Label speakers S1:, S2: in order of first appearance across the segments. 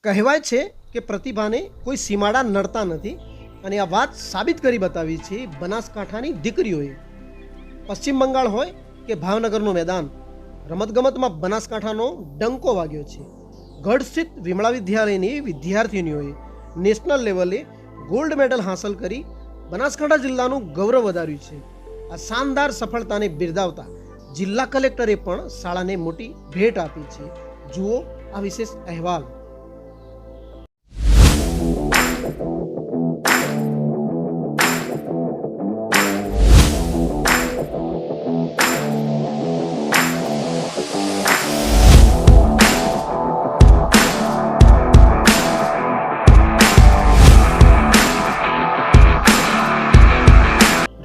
S1: કહેવાય છે કે પ્રતિભાને કોઈ સીમાડા નડતા નથી અને આ વાત સાબિત કરી બતાવી છે બનાસકાંઠાની દીકરીઓએ. પશ્ચિમ બંગાળ હોય કે ભાવનગરનું મેદાન, રમતગમતમાં બનાસકાંઠાનો ડંકો વાગ્યો છે. ગઢ સ્થિત વિમળા વિદ્યાલયની વિદ્યાર્થીનીઓએ નેશનલ લેવલે ગોલ્ડ મેડલ હાંસલ કરી બનાસકાંઠા જિલ્લાનું ગૌરવ વધાર્યું છે. આ શાનદાર સફળતાને બિરદાવતા જિલ્લા કલેક્ટરે પણ શાળાને મોટી ભેટ આપી છે. જુઓ આ વિશેષ અહેવાલ.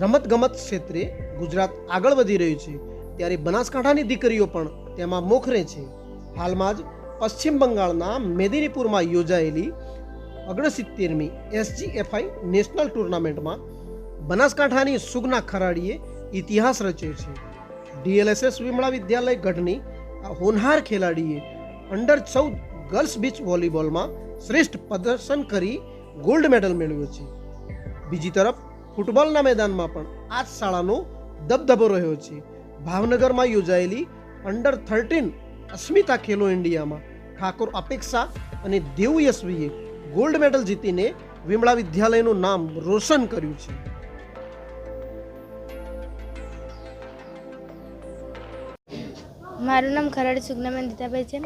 S1: રમતગમત ક્ષેત્રે ગુજરાત આગળ વધી રહ્યું છે ત્યારે બનાસકાંઠાની દીકરીઓ પણ તેમાં મોખરે છે. હાલમાં જ પશ્ચિમ બંગાળના મેદિનીપુરમાં યોજાયેલી 69મી SGFI નેશનલ ટુર્નામેન્ટમાં બનાસકાંઠાની સુગના ખરાડીએ ઇતિહાસ રચ્યો છે. DLSS વિમળા વિદ્યાલય ગઢની આ હોનહાર ખેલાડીએ અંડર-14 ગર્લ્સ બીચ વોલીબોલમાં શ્રેષ્ઠ પ્રદર્શન કરી ગોલ્ડ મેડલ મેળવ્યો છે. બીજી તરફ ફૂટબોલના મેદાનમાં પણ આ જ શાળાનો દબદબો રહ્યો છે. ભાવનગરમાં યોજાયેલી અંડર-13 અસ્મિતા ખેલો ઇન્ડિયામાં ઠાકોર અપેક્ષા અને દેવ યશવીએ ગોલ્ડ મેડલ જીતીને વિમળા વિદ્યાલયનું નામ રોશન કર્યું છે.
S2: મારું નામ ખરાડી સુગનાબેન દીતાભાઈ છે.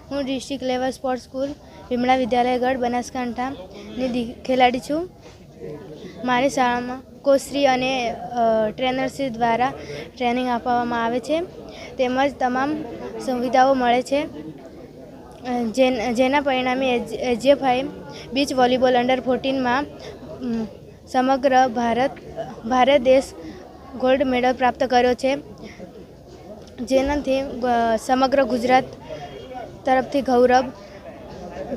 S2: હું district level sports school Vimala વિદ્યાલય ગઢ બનાસકાંઠાની ખેલાડી છું. મારી શાળામાં કોચશ્રી અને ટ્રેનરશ્રી દ્વારા ટ્રેનિંગ આપવામાં આવે છે, તેમજ તમામ સુવિધાઓ મળે છે, જેના પરિણામે SGFI બીચ વોલીબોલ અંડર-14માં સમગ્ર ભારત દેશ ગોલ્ડ મેડલ પ્રાપ્ત કર્યો છે, જેનાથી સમગ્ર ગુજરાત તરફથી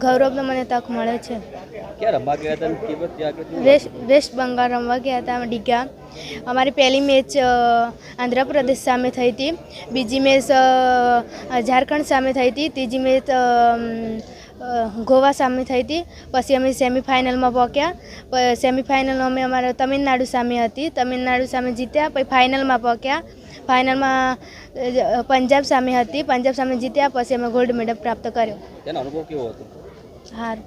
S2: ગૌરવનો મને તક મળે છે. વેસ્ટ બંગાળ રમવા ગયા હતા ડીગા. અમારી પહેલી મેચ આંધ્રપ્રદેશ સામે થઈ હતી, બીજી મેચ ઝારખંડ સામે થઈ હતી, ત્રીજી મેચ ગોવા સામે થઈ હતી. પછી અમે સેમિફાઇનલમાં પહોંચ્યા. સેમિફાઇનલમાં અમે અમારા તમિલનાડુ સામે હતી, તમિલનાડુ સામે જીત્યા. પછી ફાઇનલમાં પહોંચ્યા. ફાઇનલમાં પંજાબ સામે હતી, પંજાબ સામે જીત્યા. પછી અમે ગોલ્ડ મેડલ પ્રાપ્ત કર્યો.
S3: તેનો અનુભવ કેવો હતો?
S2: હાર.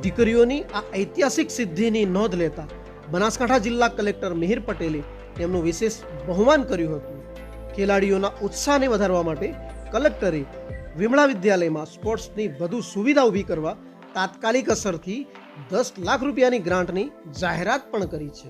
S1: દીકરીઓની આ ઐતિહાસિક સિદ્ધિની નોંધ લેતા બનાસકાંઠા જિલ્લા કલેક્ટર મિહિર પટેલે તેમનું વિશેષ બહુમાન કર્યું હતું. ખેલાડીઓના ઉત્સાહને વધારવા માટે કલેક્ટરે વિમળા વિદ્યાલયમાં સ્પોર્ટ્સની વધુ સુવિધા ઊભી કરવા તાત્કાલિક અસરથી 10 લાખ રૂપિયાની ગ્રાન્ટની જાહેરાત પણ કરી છે.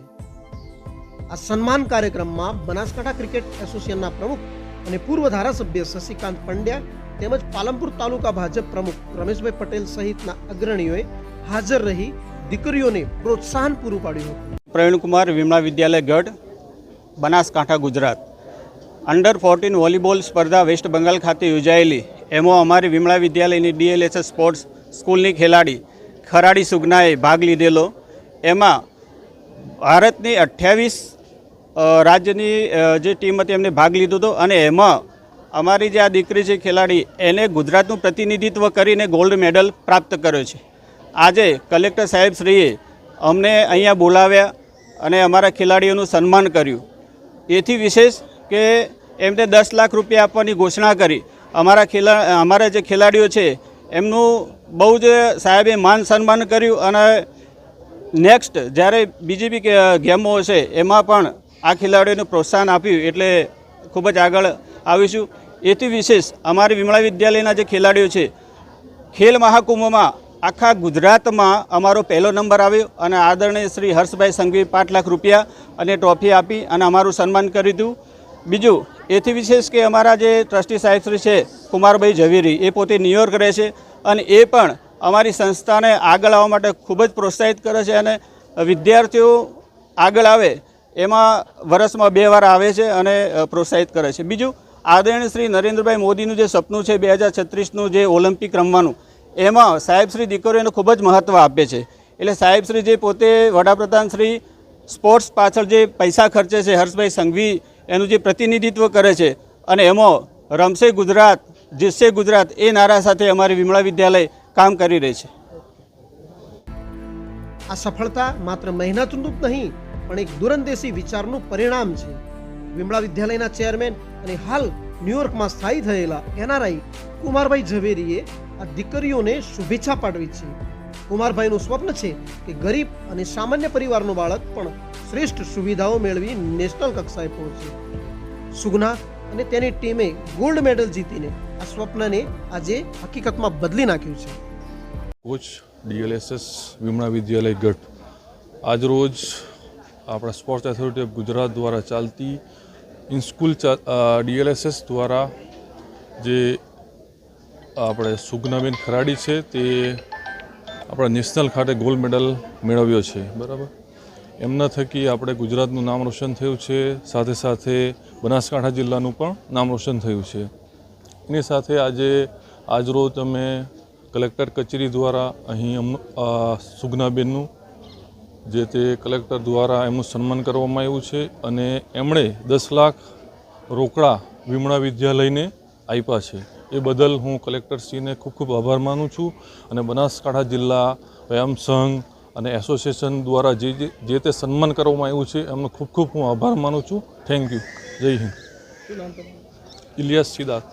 S1: આ સન્માન કાર્યક્રમમાં બનાસકાંઠા ક્રિકેટ એસોસિએશનના પ્રમુખ અને પૂર્વ ધારાસભ્ય શશિકાંત પંડ્યા તેમજ પાલનપુર તાલુકા ભાજપ પ્રમુખ રમેશભાઈ પટેલ સહિતના અગ્રણીઓએ હાજર રહી દીકરીઓને પ્રોત્સાહન પૂરું પાડ્યું હતું.
S4: પ્રવીણકુમાર વિમળા વિદ્યાલય ગઢ, બનાસકાંઠા, ગુજરાત. અંડર-14 વોલીબોલ સ્પર્ધા વેસ્ટ બંગાળ ખાતે યોજાયેલી. એમાં અમારી વિમળા વિદ્યાલયની DLSS સ્પોર્ટ્સ સ્કૂલની ખેલાડી ખરાડી સુગનાએ ભાગ લીધેલો. એમાં ભારતની 28 રાજ્યની જે ટીમ હતી એમને ભાગ લીધો હતો અને એમાં અમારી જે આ દીકરી છે ખેલાડી એને ગુજરાતનું પ્રતિનિધિત્વ કરીને ગોલ્ડ મેડલ પ્રાપ્ત કર્યો છે. આજે કલેક્ટર સાહેબ શ્રીએ અમને અહીંયા બોલાવ્યા અને અમારા ખેલાડીઓનું સન્માન કર્યું. એથી વિશેષ કે એમને 10 લાખ રૂપિયા આપવાની ઘોષણા કરી. અમારા જે ખેલાડીઓ છે એમનું બહુ જ સાહેબે માન સન્માન કર્યું અને નેક્સ્ટ જ્યારે બીજી બી ગેમો હશે એમાં પણ આ ખેલાડીઓને પ્રોત્સાહન આપ્યું એટલે ખૂબ જ આગળ આવીશું. એથી વિશેષ અમારી વિમળા વિદ્યાલયના જે ખેલાડીઓ છે ખેલ મહાકુંભમાં આખા ગુજરાતમાં અમારો પહેલો નંબર આવ્યો અને આદરણીય શ્રી હર્ષભાઈ સંઘવી 5 લાખ રૂપિયા અને ટ્રોફી આપી અને અમારું સન્માન કર્યું હતું. બીજું એથી વિશેષ કે અમારા જે ટ્રસ્ટી સાહેબ શ્રી છે કુમારભાઈ ઝવેરી, એ પોતે ન્યૂયોર્ક રહે છે અને એ પણ અમારી સંસ્થાને આગળ આવવા માટે ખૂબ જ પ્રોત્સાહિત કરે છે અને વિદ્યાર્થીઓ આગળ આવે એમાં વર્ષમાં 2 વાર આવે છે અને પ્રોત્સાહિત કરે છે. બીજું આદરણીય શ્રી નરેન્દ્રભાઈ મોદીનું જે સપનું છે 2036નું જે ઓલિમ્પિક રમવાનું, એમાં સાહેબશ્રી દીકરીઓને ખૂબ જ મહત્ત્વ આપે છે. એટલે સાહેબશ્રી જે પોતે વડાપ્રધાન શ્રી સ્પોર્ટ્સ પાછળ જે પૈસા ખર્ચે છે, હર્ષભાઈ સંઘવી એનું જે પ્રતિનિધિત્વ કરે છે અને એમાં રમશે ગુજરાત જીતશે ગુજરાત એ નારા સાથે અમારી વિમળા વિદ્યાલય કામ કરી રહી છે.
S1: આ સફળતા માત્ર મહેનતનું જ નહીં પણ એક દૂરંદેશી વિચારનું પરિણામ છે. વિમળા વિદ્યાલયના ચેરમેન અને હાલ ન્યુયોર્કમાં સ્થાયી થયેલા એનઆરઆઈ કુમારભાઈ ઝવેરીએ આ દીકરીઓને શુભેચ્છા પાઠવી છે. કુમારભાઈનું સ્વપ્ન છે કે ગરીબ અને સામાન્ય પરિવારનું બાળક પણ શ્રેષ્ઠ સુવિધાઓ મેળવી નેશનલ કક્ષાએ પહોંચે. સુગના અને તેની ટીમે ગોલ્ડ મેડલ જીતીને આ સ્વપ્નને આજે હકીકતમાં બદલી નાખ્યું છે.
S3: કોચ DLSS વિમળા વિદ્યાલય ગઢ આજરોજ આપણા સ્પોર્ટ્સ ઓથોરિટી ઓફ ગુજરાત દ્વારા ચાલતી ઇન સ્કૂલ DLSS દ્વારા જે આપણે સુગનાબેન ખરાડી છે તે આપણા નેશનલ ખાતે ગોલ્ડ મેડલ મેળવ્યો છે. બરાબર, એમના થકી આપણે ગુજરાતનું નામ રોશન થયું છે, સાથે સાથે બનાસકાંઠા જિલ્લાનું પણ નામ રોશન થયું છે. એની સાથે આજરોજ અમે કલેક્ટર કચેરી દ્વારા અહીં સુગનાબેનનું જે તે કલેક્ટર દ્વારા એમનું સન્માન કરવામાં આવ્યું છે અને એમણે 10 લાખ રોકડા વિમળા વિદ્યાલયને આપ્યા છે. એ બદલ હું કલેક્ટરશ્રીને ખૂબ ખૂબ આભાર માનું છું અને બનાસકાંઠા જિલ્લા વ્યાયામ સંઘ અને એસોસિએશન દ્વારા જે તે સન્માન કરવામાં આવ્યું છે એમનો ખૂબ ખૂબ હું આભાર માનું છું. Thank you. જય હિન્દ. ઇલિયાસ સિદ્ધાર્થ.